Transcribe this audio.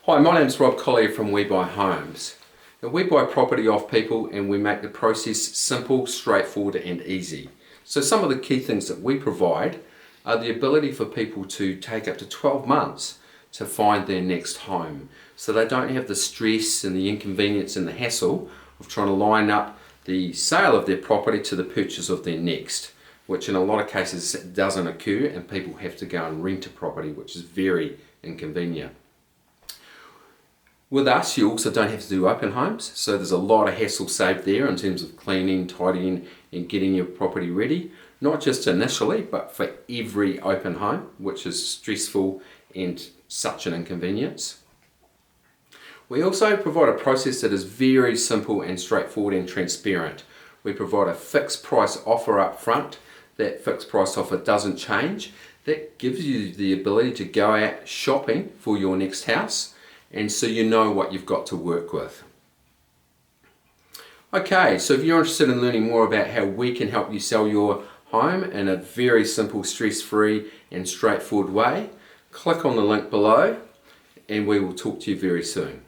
Hi, my name's Rob Collier from We Buy Homes. Now, we buy property off people and we make the process simple, straightforward and easy. So some of the key things that we provide are the ability for people to take up to 12 months to find their next home. So they don't have the stress and the inconvenience and the hassle of trying to line up the sale of their property to the purchase of their next, which in a lot of cases doesn't occur and people have to go and rent a property, which is very inconvenient. With us, you also don't have to do open homes, so there's a lot of hassle saved there in terms of cleaning, tidying and getting your property ready, not just initially but for every open home, which is stressful and such an inconvenience. We also provide a process that is very simple and straightforward and transparent. We provide a fixed price offer up front. That fixed price offer doesn't change. That gives you the ability to go out shopping for your next house, and so you know what you've got to work with. Okay, so if you're interested in learning more about how we can help you sell your home in a very simple, stress-free and straightforward way, click on the link below and we will talk to you very soon.